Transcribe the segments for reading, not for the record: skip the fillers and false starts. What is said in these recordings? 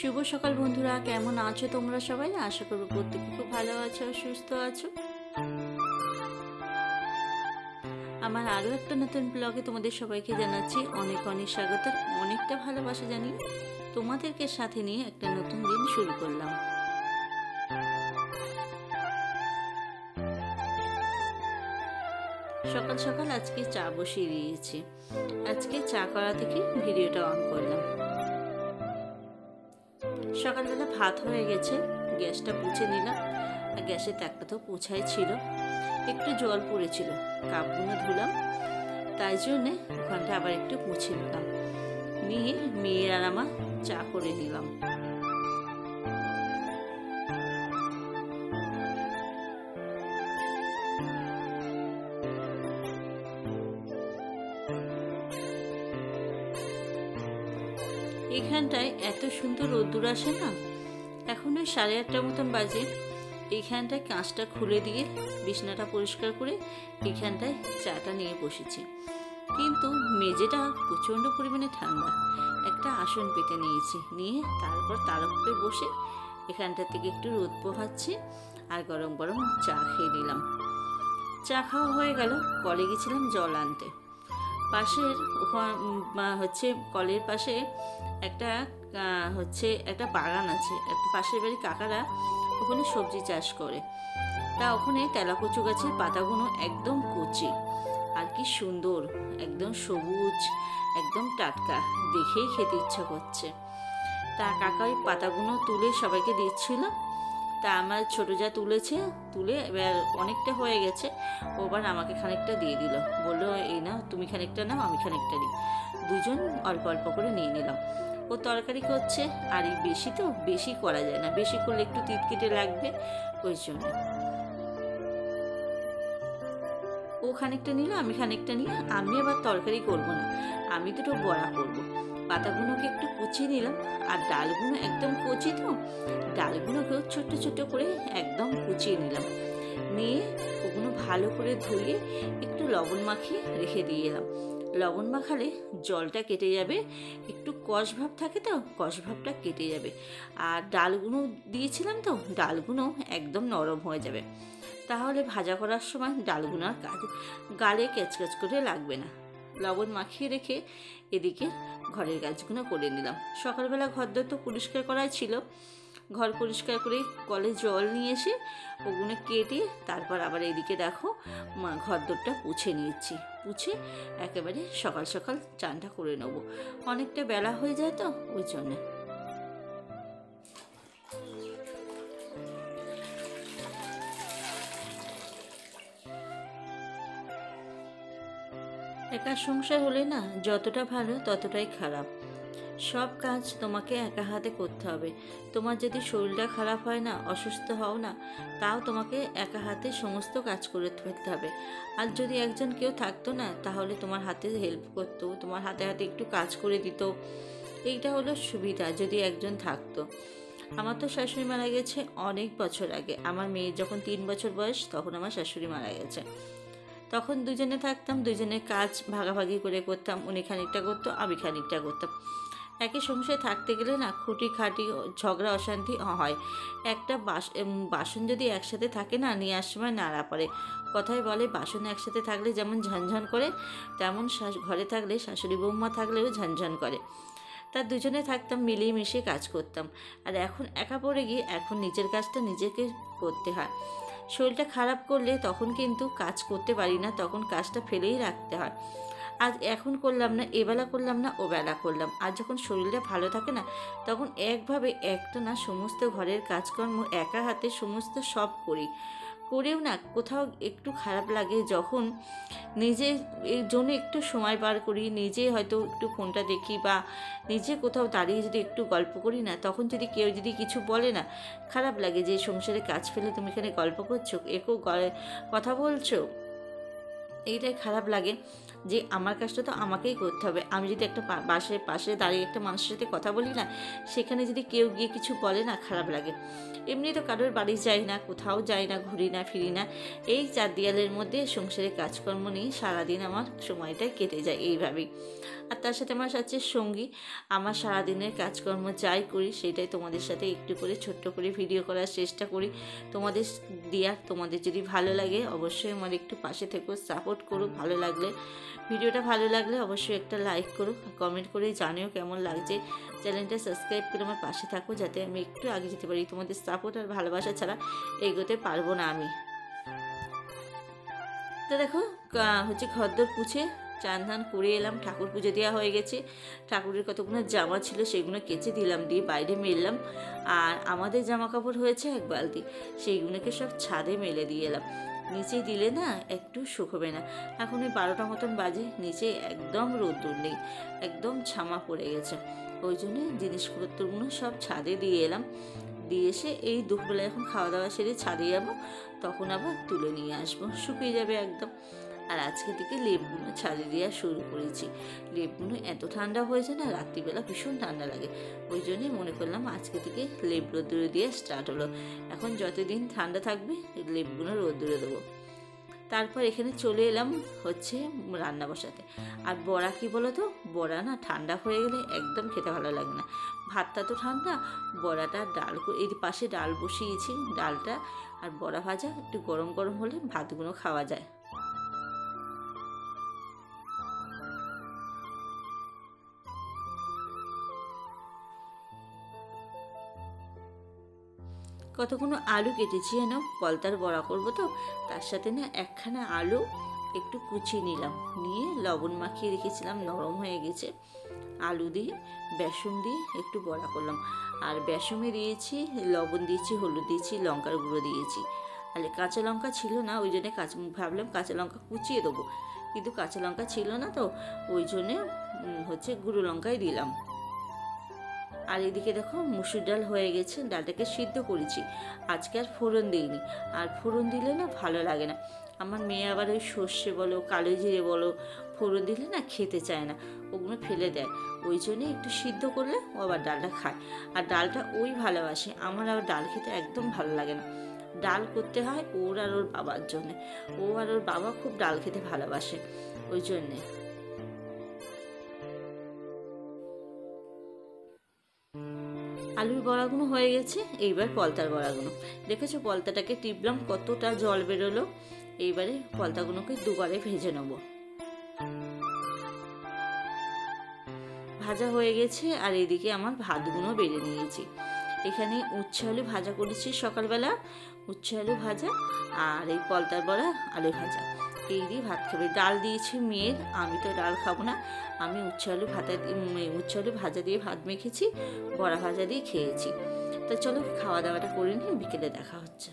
শুভ সকাল বন্ধুরা, কেমন আছো তোমরা সবাই? আশা করব প্রত্যেকে খুব ভালো আছো, সুস্থ আছো। আমার আরও একটা নতুন ব্লগে তোমাদের সবাইকে জানাচ্ছি অনেক অনেক স্বাগত, অনেকটা ভালোবাসা জানিয়ে তোমাদেরকে সাথে নিয়ে একটা নতুন দিন শুরু করলাম। সকাল সকাল আজকে চা বসিয়ে দিয়েছি। আজকে চা করা থেকে ভিডিওটা অন করলাম। সকালবেলা ভাত হয়ে গেছে, গ্যাসটা মুছে নিলাম। আর গ্যাসের তাকটা তো পোছাই ছিল, একটু জল পড়েছিল, কাপগুলো ধুলাম, তাই জন্যে ওখানটা আবার একটু মুছে নিলাম। নিয়ে মেয়ের আর আমার চা করে নিলাম। এইখানটায় এত সুন্দর রোদ্দুর আসে না। এখন ওই 8:30 মতন বাজে। এইখানটায় কাঁচটা খুলে দিয়ে বিছনাটা পরিষ্কার করে এইখানটায় চাটা নিয়ে বসেছি। কিন্তু মেঝেটা প্রচণ্ড পরিমাণে ঠান্ডা। একটা আসন পেতে নিয়েছি, নিয়ে তারপর তার উপরে বসে এখানটা থেকে একটু রোদ পোহাচ্ছি আর গরম গরম চা খেয়ে নিলাম। চা খাওয়া হয়ে গেল। কলে গেছিলাম জল আনতে। পাশের হচ্ছে কলের পাশে একটা বাগান আছে। একটা পাশের বাড়ি কাকারা ওখানে সবজি চাষ করে। তা ওখানে তেলাকুচু গাছের পাতাগুলো একদম কচি আর কি সুন্দর, একদম সবুজ, একদম টাটকা, দেখেই খেতে ইচ্ছা করছে। তা কাকা ওই পাতাগুলো তুলে সবাইকে দিচ্ছিল। তা আমার ছোটো যা তুলে এবার অনেকটা হয়ে গেছে, ওবার আমাকে খানিকটা দিয়ে দিল, বললো এই না তুমি খানিকটা নাও, আমি খানিকটা নিই। দুজন অল্প অল্প করে নিয়ে নিলাম। ও তরকারি করছে, আর এই বেশি করা যায় না, বেশি করলে একটু তিতকিটে লাগবে, ওই জন্য। ও খানিকটা নিল, আমি খানিকটা নিয়ে আমি আবার তরকারি করব না, আমি দুটো বড়া করব। পাতাগুলোকে একটু কুচিয়ে নিলাম, আর ডালগুলো একদম কচি তো, ডালগুলোকেও ছোট্ট ছোট্ট করে একদম কুচিয়ে নিলাম। নিয়ে ওগুলো ভালো করে ধুয়ে একটু লবণ মাখিয়ে রেখে দিয়ে এলাম। লবণ মাখালে জলটা কেটে যাবে, একটু কষ ভাব থাকে তো, কষ ভাবটা কেটে যাবে। আর ডালগুলো দিয়েছিলাম তো, ডালগুলো একদম নরম হয়ে যাবে। তাহলে ভাজা করার সময় ডালগুলো আর গালে ক্যাচক্যাচ করে লাগবে না। লবণ মাখিয়ে রেখে এদিকে ঘরের কাজগুলো করে নিলাম। সকালবেলা ঘরদোর তো পরিষ্কার করাই ছিল। ঘর পরিষ্কার করে কলে জল নিয়ে এসে ওগুলো কেটে তারপর আবার এদিকে দেখো ঘরদোরটা পুছে নিয়েছি। পুছে একেবারে সকাল সকাল চানটা করে নেবো, অনেকটা বেলা হয়ে যায় তো, ওই জন্যে। একা সংসার হলে না, যতটা ভালো ততটাই খারাপ। সব কাজ তোমাকে একা হাতে করতে হবে। তোমার যদি শরীরটা খারাপ হয় না, অসুস্থ হও না, তাও তোমাকে একা হাতে সমস্ত কাজ করে ফেলতে হবে। আর যদি একজন কেউ থাকতো না, তাহলে তোমার হাতে হেল্প করতো, তোমার হাতে হাতে একটু কাজ করে দিত। এইটা হলো সুবিধা যদি একজন থাকতো। আমার তো শাশুড়ি মারা গেছে অনেক বছর আগে। আমার মেয়ের যখন 3 বছর বয়স, তখন আমার শাশুড়ি মারা গেছে। তখন দুজনে থাকতাম, দুজনে কাজ ভাগাভাগি করে করতাম। উনি খানিকটা করতো, আমি খানিকটা করতাম। একই সংসারে থাকতে গেলে না খুঁটি খাটি ঝগড়া অশান্তি হয়। একটা বাসন যদি একসাথে থাকে না, নেওয়ার সময় নাড়া পড়ে। কথায় বলে বাসন একসাথে থাকলে যেমন ঝনঝন করে, তেমন ঘরে থাকলে শাশুড়ি বৌমা থাকলেও ঝনঝন করে। তার দুজনে থাকতাম, মিলিয়ে মিশিয়ে কাজ করতাম। আর এখন একা পড়ে গিয়ে এখন নিজের কাজটা নিজেকে করতে হয়। শরীরটা খারাপ করলে তখন কিন্তু কাজ করতে পারি না, তখন কাজটা ফেলেই রাখতে হয়। আজ এখন করলাম না, এবেলা করলাম না, ওবেলা করলাম। আর যখন শরীরটা ভালো থাকে না, তখন একভাবে একটা না সমস্ত ঘরের কাজকর্ম একা হাতে সমস্ত সব করেও না কোথাও একটু খারাপ লাগে, যখন নিজে এর জন্য একটু সময় বার করি, নিজে হয়তো একটু ফোনটা দেখি বা নিজে কোথাও দাঁড়িয়ে যদি একটু গল্প করি না, তখন যদি কেউ যদি কিছু বলে না, খারাপ লাগে যে সংসারে কাজ ফেলে তুমি এখানে গল্প করছো, একও কথা বলছো, এইটাই খারাপ লাগে। যে আমার কাজটা তো আমাকেই করতে হবে। আমি যদি একটা পাশে দাঁড়িয়ে একটা মানুষের সাথে কথা বলি না, সেখানে যদি কেউ গিয়ে কিছু বলে না, খারাপ লাগে। এমনি তো কারোর বাড়ি যাই না, কোথাও যাই না, ঘুরি না ফিরি না, এই চার দেয়ালের মধ্যে সংসারের কাজকর্ম নিয়ে সারাদিন আমার সময়টা কেটে যায় এইভাবেই। আর তার সাথে আমার সাথে সঙ্গী, আমার সারাদিনের কাজকর্ম যাই করি সেটাই তোমাদের সাথে একটু করে ছোট্ট করে ভিডিও করার চেষ্টা করি তোমাদের দেওয়ার। তোমাদের যদি ভালো লাগে অবশ্যই আমার একটু পাশে থেকো, সাপোর্ট করো। ভালো লাগলে, ভিডিওটা ভালো লাগলে অবশ্যই একটা লাইক করো, কমেন্ট করে জানিও কেমন লাগছে। চ্যানেলটা সাবস্ক্রাইব করে আমার পাশে থাকো, যাতে আমি একটু আগে যেতে পারি। তোমাদের সাপোর্ট আর ভালোবাসা ছাড়া এগোতে পারবো না আমি। তো দেখো ঘরদোর পুছে চান ধান করে এলাম, ঠাকুর পুজো দেওয়া হয়ে গেছে। ঠাকুরের কতগুলো জামা ছিল সেগুলো কেচে দিলাম, দিয়ে বাইরে মেললাম। আর আমাদের জামা কাপড় হয়েছে এক বালতি, সেইগুলোকে সব ছাদে মেলে দিয়ে এলাম। নিচে দিলে না একটু শুকোবে না। এখন ওই 12টা মতন বাজে, নিচে একদম রোদ্দুর নেই, একদম ছামা পড়ে গেছে। ওই জন্য জিনিসপত্রগুলো সব ছাদে দিয়ে এলাম। দিয়ে এসে এই দুপুরবেলা এখন খাওয়া দাওয়া সেরে ছাদে যাবো, তখন আবার তুলে নিয়ে আসবো, শুকিয়ে যাবে একদম। আর আজকে থেকে লেপগুলো ছাদে দেওয়া শুরু করেছি। লেপগুলো এত ঠান্ডা হয়েছে না, রাত্রিবেলা ভীষণ ঠান্ডা লাগে। ওই জন্যই মনে করলাম আজকে থেকে লেপ রোদ্দুরে দিয়ে স্টার্ট হলো। এখন যতদিন ঠান্ডা থাকবে লেপগুলো রোদ্দুরে দেবো। তারপর এখানে চলে এলাম রান্না বসাতে। আর বড়া কি বলো তো, বড়া না ঠান্ডা হয়ে গেলে একদম খেতে ভালো লাগে না। ভাতটা তো ঠান্ডা, বড়াটা এর পাশে ডাল বসিয়েছি, ডালটা আর বড়া ভাজা একটু গরম গরম হলে ভাতগুলো খাওয়া যায়। কতগুলো আলু কেটেছি যেন পলতার বড়া করবো, তো তার সাথে না একখানা আলু একটু কুচিয়ে নিলাম, নিয়ে লবণ মাখিয়ে রেখেছিলাম, নরম হয়ে গেছে। আলু দিয়ে বেসন দিয়ে একটু বড়া করলাম। আর বেসনে দিয়েছি লবণ, দিয়েছি হলুদ, দিয়েছি লঙ্কার গুঁড়ো দিয়েছি। আর কাঁচা লঙ্কা ছিল না, ওই জন্যে ভাবলাম কাঁচা লঙ্কা কুচিয়ে দেবো, কিন্তু কাঁচা লঙ্কা ছিল না, তো ওই জন্যে গুঁড়ো লঙ্কাই দিলাম। আর এদিকে দেখো মুসুর ডাল হয়ে গেছে, ডালটাকে সিদ্ধ করেছি, আজকে আর ফোড়ন দিইনি। আর ফোড়ন দিলে না ভালো লাগে না। আমার মেয়ে আবার ওই সর্ষে বলো, কালো জিরে বলো, ফোড়ন দিলে না খেতে চায় না, ওগুলো ফেলে দেয়। ওই জন্যে একটু সিদ্ধ করলে ও আবার ডালটা খায়। আর ডালটা ওই ভালোবাসে, আমার আবার ডাল খেতে একদম ভালো লাগে না। ডাল করতে হয় ওর আর ওর বাবার জন্যে, ও আর ওর বাবা খুব ডাল খেতে ভালোবাসে, ওই জন্যে। আলুর বড়াগুলো হয়ে গেছে, এইবার পলতার বড়াগুলো দেখেছো, পলতাটাকে টিপলাম কতটা জল বেরোলো। এইবারে পলতাগুলোকে দুবারে ভেজে নেব। ভাজা হয়ে গেছে, আর এদিকে আমার ভাতগুলো বেড়ে নিয়েছি। এখানে উচ্ছে আলু ভাজা করেছি সকালবেলা, উচ্ছে আলু ভাজা, আর এই পলতার বড়া আলু ভাজা, এই দিয়ে ভাত খাবে। ডাল দিয়েছি মেয়ের, আমি তো ডাল খাবো না, আমি উচ্ছে আলু ভাজা দিয়ে ভাত মেখেছি, বড়া ভাজা দিয়ে খেয়েছি। তা চলো খাওয়া দাওয়াটা করে নিই, বিকেলে দেখা হচ্ছে।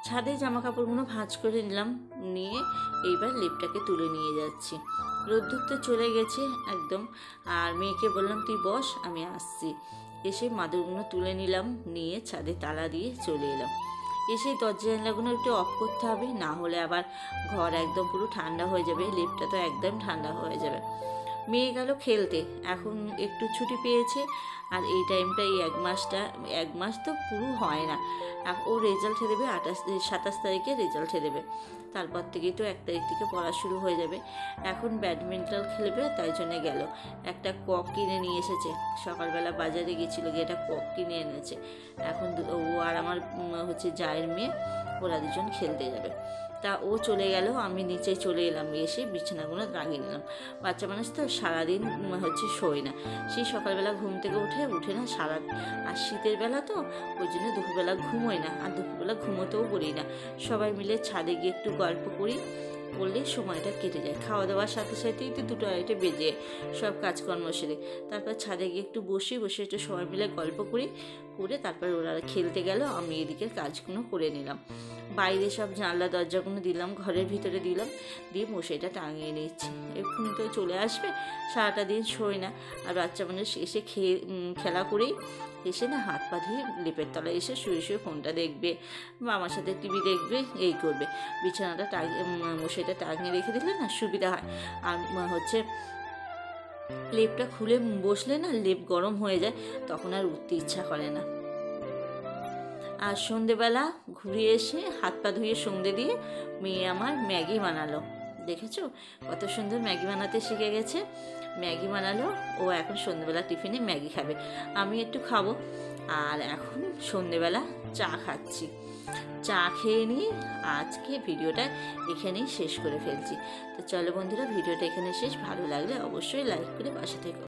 ছাদে জামা কাপড়গুলো ভাঁজ করে নিলাম, নিয়ে এইবার লেপটাকে তুলে নিয়ে যাচ্ছি। রোদ্দুর তো চলে গেছে একদম। আর মেয়েকে বললাম তুই বস, আমি আসছি। এসে মাদুরগুলো তুলে নিলাম, নিয়ে ছাদে তালা দিয়ে চলে এলাম। এসে দরজা জানলাগুলো একটু অফ করতে হবে, না হলে আবার ঘর একদম পুরো ঠান্ডা হয়ে যাবে, লেপটা তো একদম ঠান্ডা হয়ে যাবে। মেয়ে গেল খেলতে, এখন একটু ছুটি পেয়েছে। আর এই টাইমটা এই এক মাস তো পুরো হয় না। ও রেজাল্ট দেবে 27 তারিখে রেজাল্ট দেবে, তারপর থেকেই তো 1 তারিখ থেকে পড়া শুরু হয়ে যাবে। এখন ব্যাডমিন্টন খেলবে, তাই জন্যে গেল। একটা কক কিনে নিয়ে এসেছে, সকালবেলা বাজারে গেছিলো, গিয়ে একটা কক কিনে এনেছে। এখন ও আর আমার জায়ের মেয়ে, ওরা দুজন খেলতে যাবে। তা ও চলে গেল, আমি নিচে চলে এলাম, এসে বিছানাগুলো লাগিয়ে নিলাম। বাচ্চা মানুষ তো সারাদিন শোয় না, সেই সকালবেলা ঘুম থেকে উঠে না সারা, আর শীতের বেলা তো ওই জন্য দুপুরবেলা ঘুমোয় না, আর দুপুরবেলা ঘুমোতেও বলি না। সবাই মিলে ছাদে গিয়ে একটু গল্প করি, করলে সময়টা কেটে যায়। খাওয়া দাওয়ার সাথে সাথেই তো 2টা বেজে সব কাজকর্ম সেরে তারপর ছাদে গিয়ে একটু বসে একটু সবাই মিলে গল্প করি, করে তারপর ওরা খেলতে গেল, আমি এদিকের কাজগুলো করে নিলাম। বাইরে সব জানলা দরজাগুলো দিলাম, ঘরের ভিতরে দিলাম, দিয়ে মশারিটা টাঙিয়ে নিচ্ছি। এক্ষুনি তো চলে আসবে, সারাটা দিন শোয় না, আর বাচ্চা মানুষ এসে খেলা করেই এসে না হাত পা ধুয়ে লেপের তলায় এসে শুয়ে ফোনটা দেখবে বা আমার সাথে টিভি দেখবে, এই করবে। বিছানাটা মশারিটা টাঙিয়ে রেখে দিলে না সুবিধা হয়। আর লেপটা খুলে বসলে না লেপ গরম হয়ে যায়, তখন আর উঠতে ইচ্ছা করে না। আর সন্ধেবেলা ঘুরে এসে হাত পা ধুয়ে সন্ধে দিয়ে মেয়ে আমার ম্যাগি বানালো। দেখেছো কত সুন্দর ম্যাগি বানাতে শিখে গেছে। ম্যাগি বানালো, ও এখন সন্ধেবেলা টিফিনে ম্যাগি খাবে, আমি একটু খাবো। আর এখন সন্ধেবেলা চা খাচ্ছি। চা খেয়ে নিয়ে আজকে ভিডিওটা এখানেই শেষ করে ফেলছি। তো চলো বন্ধুরা, ভিডিওটা এখানে শেষ। ভালো লাগলে অবশ্যই লাইক করে পাশে থেকো।